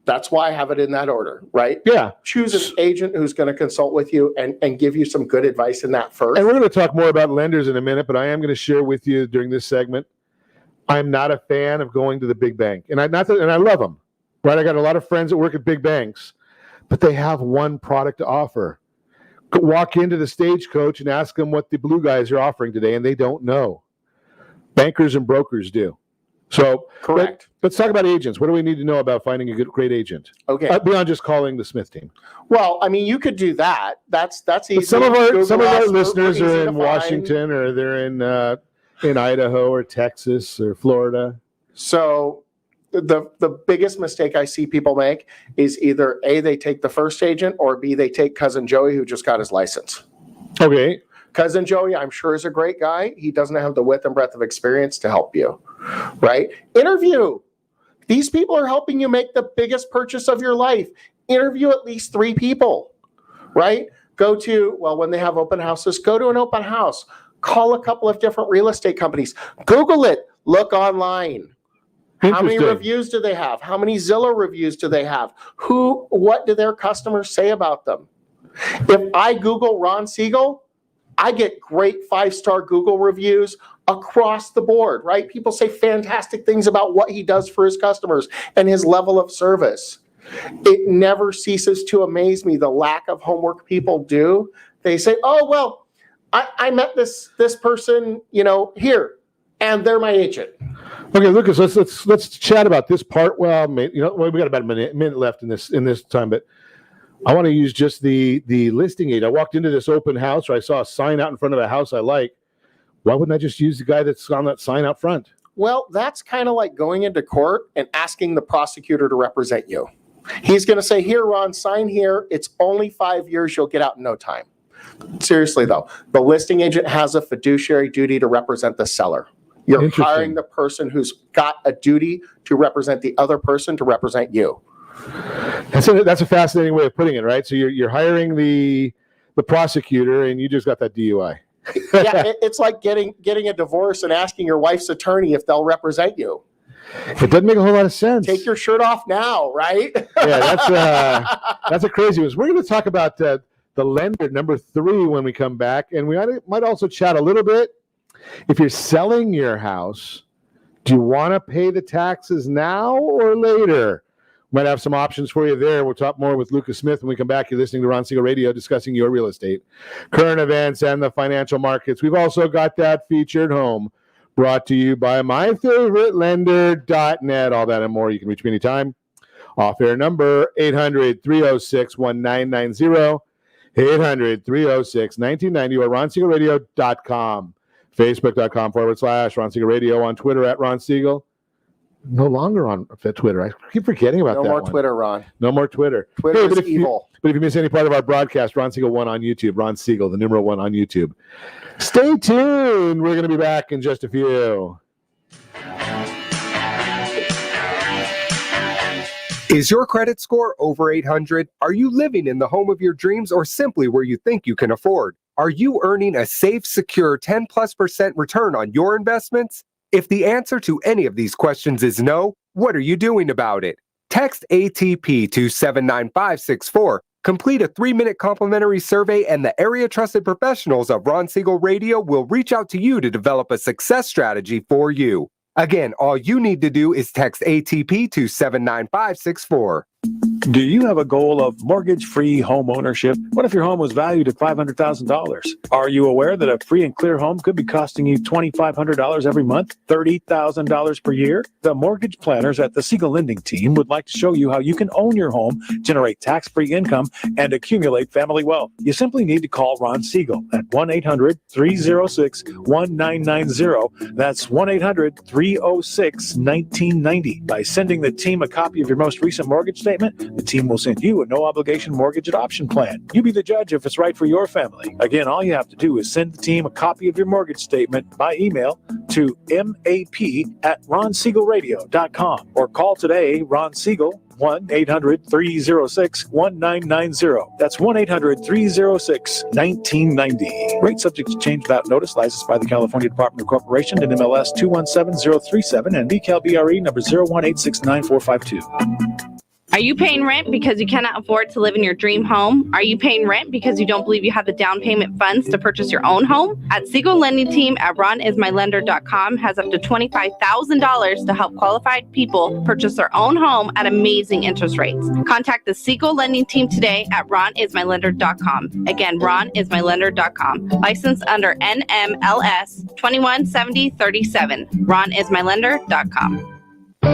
Speaker 3: that's why I have it in that order, right?
Speaker 2: Yeah.
Speaker 3: Choose an agent who's going to consult with you and give you some good advice in that first.
Speaker 2: And we're going to talk more about lenders in a minute, but I am going to share with you during this segment, I'm not a fan of going to the big bank. And I love them, right? I got a lot of friends that work at big banks, but they have one product to offer. Walk into the Stagecoach and ask them what the blue guys are offering today, and they don't know. Bankers and brokers do. So
Speaker 3: correct.
Speaker 2: Let's talk about agents. What do we need to know about finding a great agent?
Speaker 3: Okay.
Speaker 2: Beyond just calling the Smith team.
Speaker 3: Well, I mean, you could do that. That's easy.
Speaker 2: But some of our listeners
Speaker 3: Google
Speaker 2: are
Speaker 3: easy
Speaker 2: in
Speaker 3: to
Speaker 2: Washington, or they're in Idaho or Texas or Florida.
Speaker 3: So the biggest mistake I see people make is either A, they take the first agent, or B, they take Cousin Joey who just got his license.
Speaker 2: Okay.
Speaker 3: Cousin Joey, I'm sure, is a great guy. He doesn't have the width and breadth of experience to help you, right? Interview. These people are helping you make the biggest purchase of your life. Interview at least 3 people, right? When they have open houses, go to an open house. Call a couple of different real estate companies. Google it. Look online. How many reviews do they have? How many Zillow reviews do they have? What do their customers say about them? If I Google Ron Siegel, I get great 5-star Google reviews across the board, right? People say fantastic things about what he does for his customers and his level of service. It never ceases to amaze me the lack of homework people do. They say, oh, well, I met this person, here, and they're my agent.
Speaker 2: Okay, Lucas, let's chat about this part. Well, we got about a minute left in this time, but I want to use just the listing aid. I walked into this open house, or I saw a sign out in front of a house I like. Why wouldn't I just use the guy that's on that sign out front?
Speaker 3: Well, that's kind of like going into court and asking the prosecutor to represent you. He's going to say, here, Ron, sign here. It's only 5 years. You'll get out in no time. Seriously, though, the listing agent has a fiduciary duty to represent the seller. You're hiring the person who's got a duty to represent the other person to represent you.
Speaker 2: And so that's a fascinating way of putting it, right? So you're hiring the prosecutor, and you just got that DUI.
Speaker 3: Yeah, it's like getting a divorce and asking your wife's attorney if they'll represent you.
Speaker 2: It doesn't make a whole lot of sense.
Speaker 3: Take your shirt off now, right?
Speaker 2: Yeah, that's a crazy one. We're going to talk about the lender number 3 when we come back, and we might also chat a little bit. If you're selling your house, do you want to pay the taxes now or later? Might have some options for you there. We'll talk more with Lucas Smith when we come back. You're listening to Ron Siegel Radio, discussing your real estate, current events, and the financial markets. We've also got that featured home brought to you by myfavoritelender.net. All that and more. You can reach me anytime. Off-air number 800-306-1990, 800-306-1990, or ronsiegelradio.com, facebook.com/Ron Siegel Radio, on Twitter at Ron Siegel. No longer on Twitter. I keep forgetting about that.
Speaker 3: No more Twitter, Ron.
Speaker 2: No more Twitter.
Speaker 3: Twitter is evil.
Speaker 2: But if you miss any part of our broadcast, Ron Siegel 1 on YouTube. Ron Siegel, the numeral 1 on YouTube. Stay tuned. We're going to be back in just a few.
Speaker 14: Is your credit score over 800? Are you living in the home of your dreams, or simply where you think you can afford? Are you earning a safe, secure 10+% return on your investments? If the answer to any of these questions is no, what are you doing about it? Text ATP to 79564. Complete a 3-minute complimentary survey, and the area trusted professionals of Ron Siegel Radio will reach out to you to develop a success strategy for you. Again, all you need to do is text ATP to 79564.
Speaker 12: Do you have a goal of mortgage-free home ownership? What if your home was valued at $500,000? Are you aware that a free and clear home could be costing you $2,500 every month, $30,000 per year? The mortgage planners at the Siegel Lending Team would like to show you how you can own your home, generate tax-free income, and accumulate family wealth. You simply need to call Ron Siegel at 1-800-306-1990. That's 1-800-306-1990. By sending the team a copy of your most recent mortgage statement, the team will send you a no-obligation mortgage adoption plan. You be the judge if it's right for your family. Again, all you have to do is send the team a copy of your mortgage statement by email to map@ronsiegelradio.com, or call today Ron Siegel, 1-800-306-1990. That's 1-800-306-1990. Rate subject to change without notice. Licensed by the California Department of Corporation and MLS 217037 and BCAL BRE number 018694452.
Speaker 11: Are you paying rent because you cannot afford to live in your dream home? Are you paying rent because you don't believe you have the down payment funds to purchase your own home? At Siegel Lending Team at ronismylender.com has up to $25,000 to help qualified people purchase their own home at amazing interest rates. Contact the Siegel Lending Team today at ronismylender.com. Again, ronismylender.com. Licensed under NMLS 217037. ronismylender.com.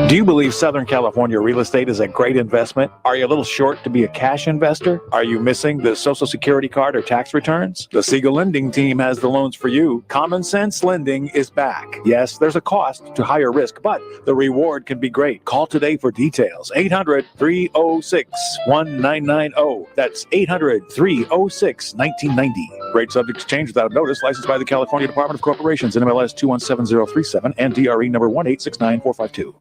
Speaker 12: Do you believe Southern California real estate is a great investment? Are you a little short to be a cash investor? Are you missing the Social Security card or tax returns? The Siegel Lending Team has the loans for you. Common Sense Lending is back. Yes, there's a cost to higher risk, but the reward can be great. Call today for details. 800-306-1990. That's 800-306-1990. Rate subject to change without notice. Licensed by the California Department of Corporations, NMLS 217037 and DRE number 1869452.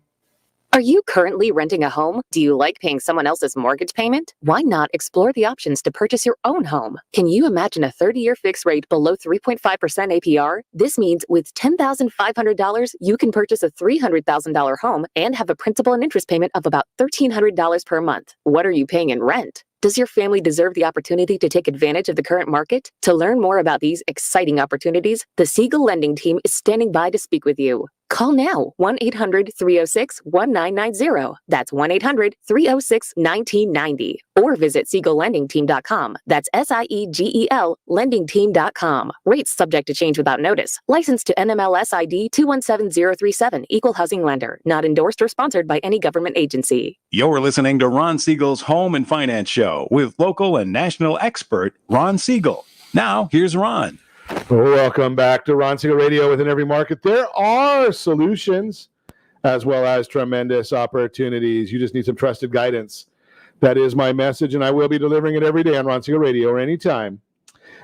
Speaker 10: Are you currently renting a home? Do you like paying someone else's mortgage payment? Why not explore the options to purchase your own home? Can you imagine a 30-year fixed rate below 3.5% APR? This means with $10,500, you can purchase a $300,000 home and have a principal and interest payment of about $1,300 per month. What are you paying in rent? Does your family deserve the opportunity to take advantage of the current market? To learn more about these exciting opportunities, the Siegel Lending Team is standing by to speak with you. Call now, 1-800-306-1990. That's 1-800-306-1990. Or visit SiegelLendingTeam.com. That's SIEGEL LendingTeam.com. Rates subject to change without notice. Licensed to NMLS ID 217037. Equal housing lender. Not endorsed or sponsored by any government agency.
Speaker 16: You're listening to Ron Siegel's Home and Finance Show with local and national expert Ron Siegel. Now, here's Ron.
Speaker 2: Welcome back to Ron Siegel Radio. Within every market, there are solutions as well as tremendous opportunities. You just need some trusted guidance. That is my message, and I will be delivering it every day on Ron Siegel Radio or anytime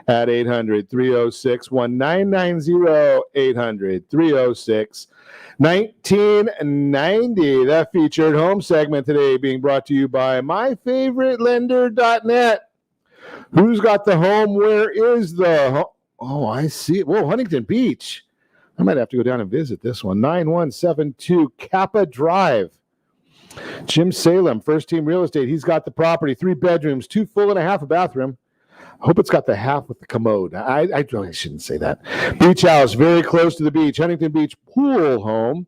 Speaker 2: at 800-306-1990, 800-306-1990. That featured home segment today being brought to you by myfavouritelender.net. Who's got the home? Where is the home? Oh, I see it. Whoa, Huntington Beach. I might have to go down and visit this one. 9172 Kappa Drive. Jim Salem, First Team Real Estate. He's got the property, 3 bedrooms, 2 full and a half a bathroom. I hope it's got the half with the commode. I shouldn't say that. Beach house, very close to the beach. Huntington Beach pool home.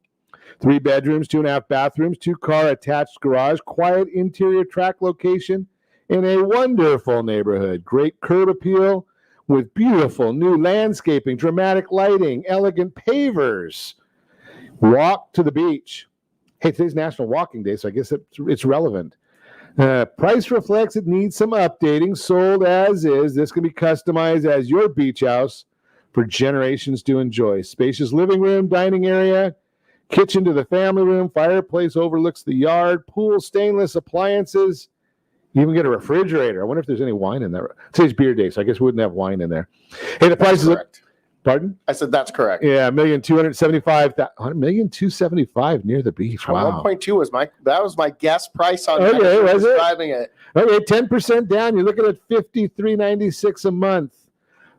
Speaker 2: 3 bedrooms, 2.5 bathrooms, 2-car attached garage. Quiet interior track location in a wonderful neighborhood. Great curb appeal with beautiful new landscaping, dramatic lighting, elegant pavers. Walk to the beach. Hey, today's National Walking Day, so I guess it's relevant. Price reflects it needs some updating. Sold as is. This can be customized as your beach house for generations to enjoy. Spacious living room, dining area, kitchen to the family room, fireplace overlooks the yard, pool, stainless appliances. You even get a refrigerator. I wonder if there's any wine in there. Today's beer day, so I guess we wouldn't have wine in there. Hey, the price is correct. Pardon?
Speaker 3: I said that's correct.
Speaker 2: Yeah, $1,275,000 near the beach. Wow.
Speaker 3: 1.2 was my guest price on
Speaker 2: describing it. Okay, 10% down. You're looking at $53.96 a month.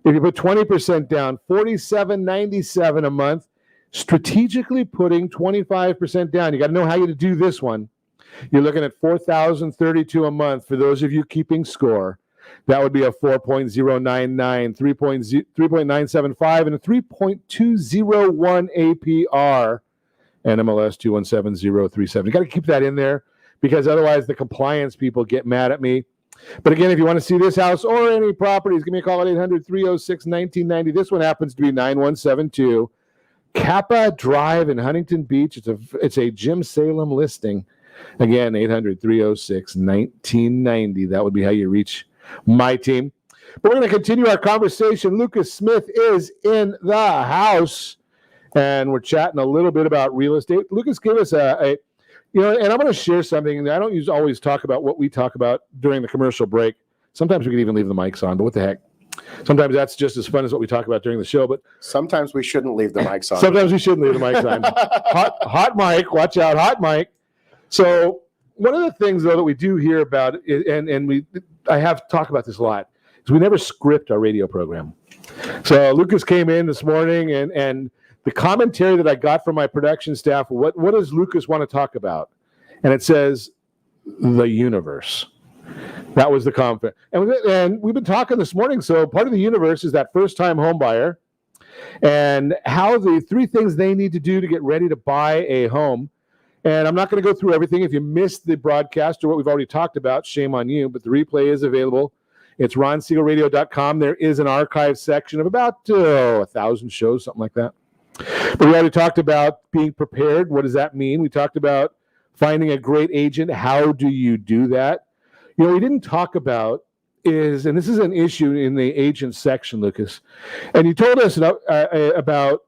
Speaker 2: If you put 20% down, $47.97 a month. Strategically putting 25% down. You got to know how to do this one. You're looking at $4,032 a month for those of you keeping score. That would be a 4.099, 3.975, and a 3.201 APR. NMLS 217037. You got to keep that in there because otherwise the compliance people get mad at me. But again, if you want to see this house or any properties, give me a call at 800-306-1990. This one happens to be 9172 Kappa Drive in Huntington Beach. It's a Jim Salem listing. Again, 800-306-1990. That would be how you reach my team. But we're going to continue our conversation. Lucas Smith is in the house, and we're chatting a little bit about real estate. Lucas, give us and I'm going to share something. I don't always talk about what we talk about during the commercial break. Sometimes we can even leave the mics on, but what the heck? Sometimes that's just as fun as what we talk about during the show. But
Speaker 3: sometimes we shouldn't leave the mics on.
Speaker 2: Sometimes we shouldn't leave the mics on. Hot mic. Watch out. Hot mic. So one of the things, though, that we do hear about, I have talked about this a lot, is we never script our radio program. So Lucas came in this morning, and the commentary that I got from my production staff, what does Lucas want to talk about? And it says, the universe. That was the confidence. And we've been talking this morning. So part of the universe is that first-time home buyer and how the 3 things they need to do to get ready to buy a home. And I'm not going to go through everything. If you missed the broadcast or what we've already talked about, shame on you. But the replay is available. It's ronsiegelradio.com. There is an archive section of about 1,000 shows, something like that. But we already talked about being prepared. What does that mean? We talked about finding a great agent. How do you do that? You know, we didn't talk about is, and this is an issue in the agent section, Lucas, and you told us about,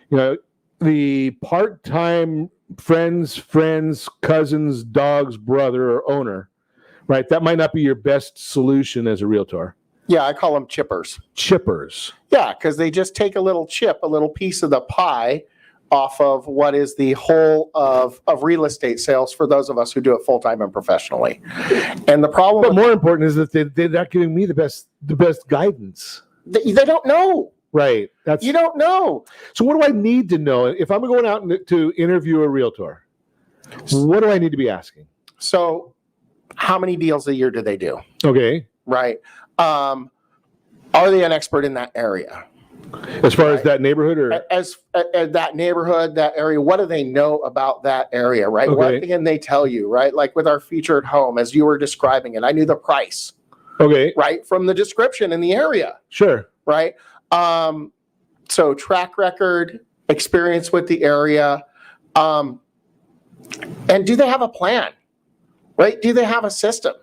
Speaker 2: you know, the part-time friends, cousins, dog's brother or owner, right? That might not be your best solution as a realtor.
Speaker 3: Yeah, I call them chippers.
Speaker 2: Chippers.
Speaker 3: Yeah, because they just take a little chip, a little piece of the pie off of what is the whole of real estate sales for those of us who do it full-time and professionally. And the problem...
Speaker 2: But more important is that they're not giving me the best guidance.
Speaker 3: They don't know.
Speaker 2: Right.
Speaker 3: You don't know.
Speaker 2: So what do I need to know? If I'm going out to interview a realtor, what do I need to be asking?
Speaker 3: So how many deals a year do they do?
Speaker 2: Okay.
Speaker 3: Right. Are they an expert in that area?
Speaker 2: As far as that neighborhood, or
Speaker 3: as that neighborhood, that area, what do they know about that area, right?
Speaker 2: Okay.
Speaker 3: What can they tell you, right? Like with our featured home, as you were describing it, I knew the price.
Speaker 2: Okay.
Speaker 3: Right, from the description in the area.
Speaker 2: Sure.
Speaker 3: Right. So track record, experience with the area, and do they have a plan? Right? Do they have a system?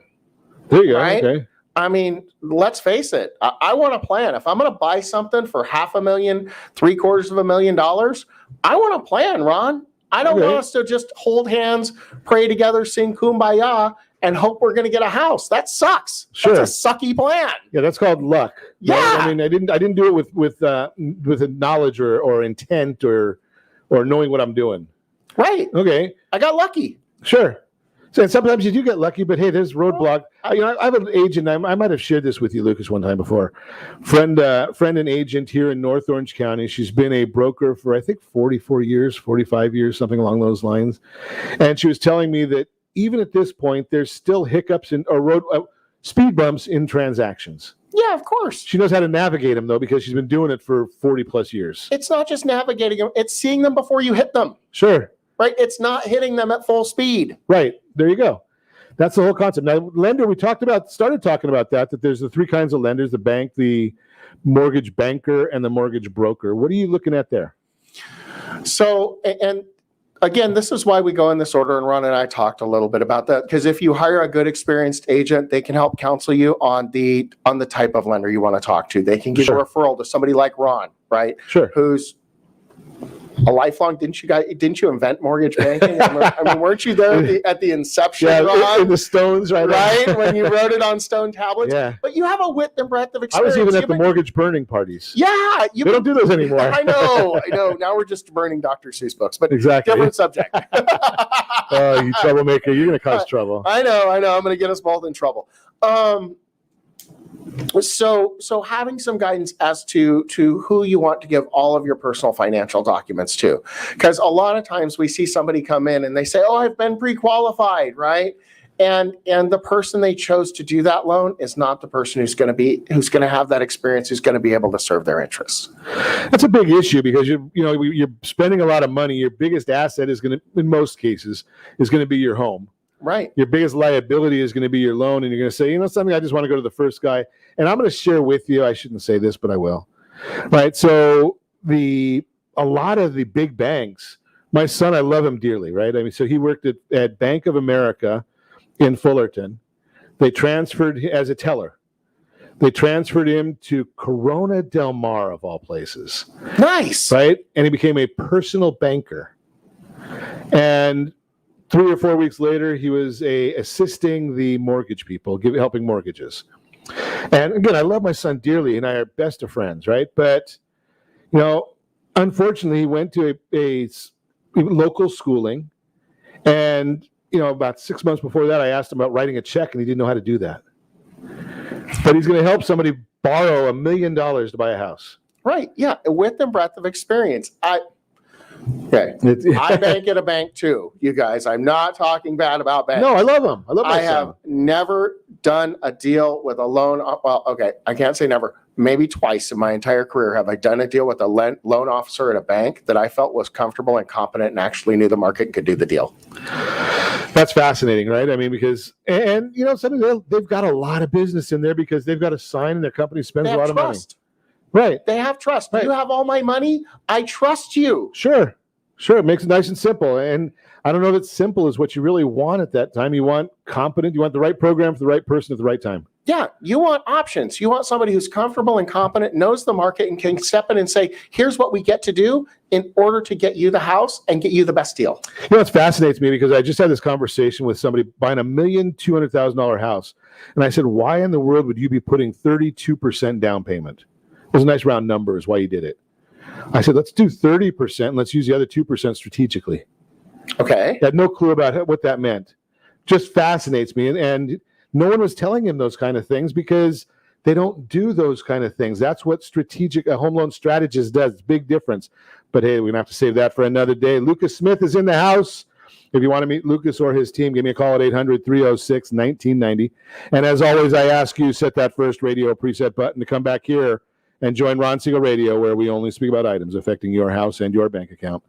Speaker 2: There you go.
Speaker 3: Right?
Speaker 2: Okay.
Speaker 3: I mean, let's face it. I want a plan. If I'm going to buy something for $500,000, $750,000, I want a plan, Ron. I don't want us to just hold hands, pray together, sing Kumbaya, and hope we're going to get a house. That sucks.
Speaker 2: Sure.
Speaker 3: That's a sucky plan.
Speaker 2: Yeah, that's called luck.
Speaker 3: Yeah.
Speaker 2: Right? I mean, I didn't do it with a knowledge or intent or knowing what I'm doing.
Speaker 3: Right.
Speaker 2: Okay.
Speaker 3: I got lucky.
Speaker 2: Sure. So, and sometimes you do get lucky, but hey, there's roadblock. I have an agent. I might have shared this with you, Lucas, one time before. Friend and agent here in North Orange County. She's been a broker for, I think, 44 years, 45 years, something along those lines. And she was telling me that even at this point, there's still hiccups or speed bumps in transactions.
Speaker 3: Yeah, of course.
Speaker 2: She knows how to navigate them, though, because she's been doing it for 40 plus years.
Speaker 3: It's not just navigating them. It's seeing them before you hit them.
Speaker 2: Sure.
Speaker 3: Right? It's not hitting them at full speed.
Speaker 2: Right. There you go. That's the whole concept. Now, lender, we started talking about that there's the 3 kinds of lenders: the bank, the mortgage banker, and the mortgage broker. What are you looking at there? So, and again, this is why we go in this order, and Ron and I talked a little bit about that, because if you hire a good, experienced agent, they can help counsel you on the type of lender you want to talk to. They can give you a referral to somebody like Ron, right? Sure.
Speaker 3: Who's a lifelong, didn't you invent mortgage banking? I mean, weren't you there at the inception, Ron?
Speaker 2: In the stones, right?
Speaker 3: Right, when you wrote it on stone tablets.
Speaker 2: Yeah.
Speaker 3: But you have a width and breadth of
Speaker 2: I
Speaker 3: experience.
Speaker 2: was even at the mortgage burning parties.
Speaker 3: Yeah.
Speaker 2: They don't do those anymore.
Speaker 3: I know. Now we're just burning Dr. Seuss books, but
Speaker 2: exactly.
Speaker 3: Different subject.
Speaker 2: Oh, you troublemaker. You're going to cause trouble.
Speaker 3: I know. I'm going to get us both in trouble. So having some guidance as to who you want to give all of your personal financial documents to, because a lot of times we see somebody come in and they say, "Oh, I've been pre-qualified," right? And the person they chose to do that loan is not the person who's going to have that experience, who's going to be able to serve their interests.
Speaker 2: That's a big issue because you're spending a lot of money. Your biggest asset is going to, in most cases, is going to be your home.
Speaker 3: Right.
Speaker 2: Your biggest liability is going to be your loan, and you're going to say, something, I just want to go to the first guy. And I'm going to share with you, I shouldn't say this, but I will. Right. So a lot of the big banks, my son, I love him dearly, right? I mean, so he worked at Bank of America in Fullerton. They transferred as a teller. They transferred him to Corona Del Mar, of all places.
Speaker 3: Nice.
Speaker 2: Right. And he became a personal banker. And 3 or 4 weeks later, he was assisting the mortgage people, helping mortgages. And again, I love my son dearly, and I are best of friends, right? But, unfortunately, he went to a local schooling, and, about 6 months before that, I asked him about writing a check, and he didn't know how to do that. But he's going to help somebody borrow $1 million to buy a house.
Speaker 3: Right. Yeah. Width and breadth of experience. Okay. I bank at a bank too, you guys. I'm not talking bad about banks.
Speaker 2: No, I love them.
Speaker 3: I have never done a deal with a loan. Well, okay, I can't say never. Maybe twice in my entire career have I done a deal with a loan officer at a bank that I felt was comfortable and competent and actually knew the market and could do the deal.
Speaker 2: That's fascinating, right? I mean, because, and you know, something they've got a lot of business in there because they've got a sign and their company spends a lot of money. Right.
Speaker 3: They have trust. Right. You have all my money. I trust you.
Speaker 2: Sure. It makes it nice and simple. And I don't know that simple is what you really want at that time. You want competent. You want the right program for the right person at the right time.
Speaker 3: Yeah. You want options. You want somebody who's comfortable and competent, knows the market, and can step in and say, here's what we get to do in order to get you the house and get you the best deal.
Speaker 2: You know, it fascinates me because I just had this conversation with somebody buying $1,200,000 house. And I said, why in the world would you be putting 32% down payment? It was a nice round number is why you did it. I said, let's do 30% and let's use the other 2% strategically.
Speaker 3: Okay.
Speaker 2: I had no clue about what that meant. Just fascinates me. And no one was telling him those kind of things because they don't do those kind of things. That's what a home loan strategist does. It's a big difference. But hey, we're going to have to save that for another day. Lucas Smith is in the house. If you want to meet Lucas or his team, give me a call at 800-306-1990. And as always, I ask you, set that first radio preset button to come back here and join Ron Siegel Radio, where we only speak about items affecting your house and your bank account.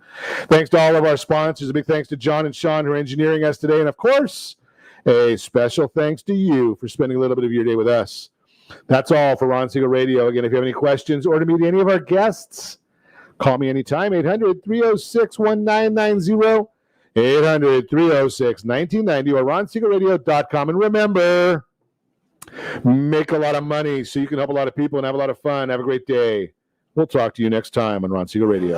Speaker 2: Thanks to all of our sponsors. A big thanks to John and Sean who are engineering us today. And of course, a special thanks to you for spending a little bit of your day with us. That's all for Ron Siegel Radio. Again, if you have any questions or to meet any of our guests, call me anytime, 800-306-1990, 800-306-1990, or ronsiegelradio.com. And remember, make a lot of money so you can help a lot of people and have a lot of fun. Have a great day. We'll talk to you next time on Ron Siegel Radio.